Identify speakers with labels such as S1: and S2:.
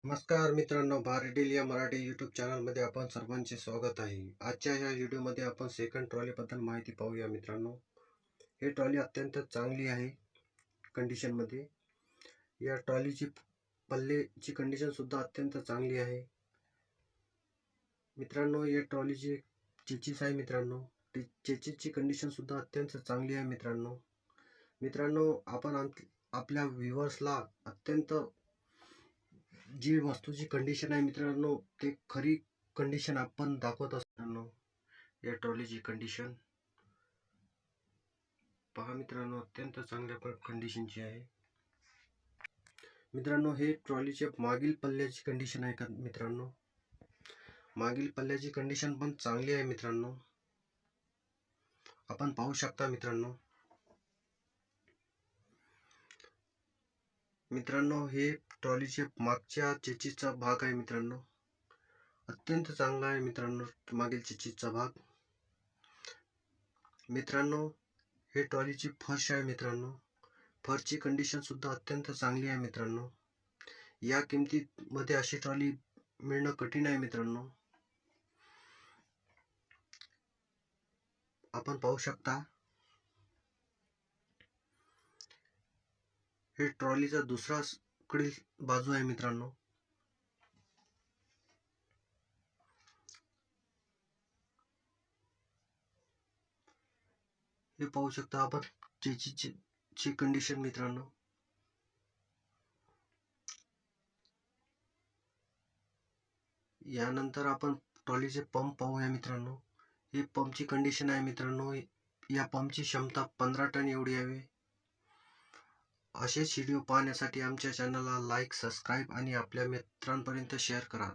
S1: नमस्कार मित्रांनो, भारत डील या मराठी यूट्यूब चॅनलमध्ये आपण सर्वांचे स्वागत आहे. आजच्या या व्हिडिओमध्ये आपण सेकंड ट्रॉलीबद्दल माहिती पाहूया. मित्रांनो, ही ट्रॉली अत्यंत चांगली आहे कंडिशनमध्ये. या ट्रॉलीची पल्लेची कंडिशन सुद्धा अत्यंत चांगली आहे. मित्रांनो, या ट्रॉलीची चेचिस आहे. मित्रांनो, चेचिसची कंडिशन सुद्धा अत्यंत चांगली आहे. मित्रांनो, आपण आपल्या व्ह्युअर्सला अत्यंत जी वस्तूची कंडिशन आहे मित्रांनो, ते खरी कंडिशन आपण दाखवत असताना या ट्रॉलीची कंडिशन पहा. मित्रांनो, अत्यंत चांगल्या कंडिशनची आहे. मित्रांनो, हे ट्रॉलीच्या मागील पल्ल्याची कंडिशन आहे का मित्रांनो. मागील पल्ल्याची कंडिशन पण चांगली आहे. आपण पाहू शकता. मित्रांनो, हे ट्रॉलीचे मागच्या चेचिसचा भाग आहे. मित्रांनो, अत्यंत चांगला आहे. मित्रांनो, मागील चेचिसचा भाग. मित्रांनो, हे ट्रॉलीची फर्श आहे. मित्रांनो, फर्शची कंडिशन सुद्धा अत्यंत चांगली आहे. मित्रांनो, या किमतीमध्ये अशी ट्रॉली मिळणं कठीण आहे. मित्रांनो, आपण पाहू शकता. हे ट्रॉलीचा दुसरा कडील बाजू आहे. मित्रांनो, हे पाहू शकता आपण चेचिसची कंडिशन. मित्रांनो, यानंतर आपण ट्रॉलीचे पंप पाहूया. मित्रांनो, ही पंपची कंडिशन आहे. मित्रांनो, या पंपची क्षमता 15 टन एवढी आहे. असेच व्हिडिओ पाहण्यासाठी आमच्या चॅनलला लाईक, सबस्क्राईब आणि आपल्या मित्रांपर्यंत शेअर करा.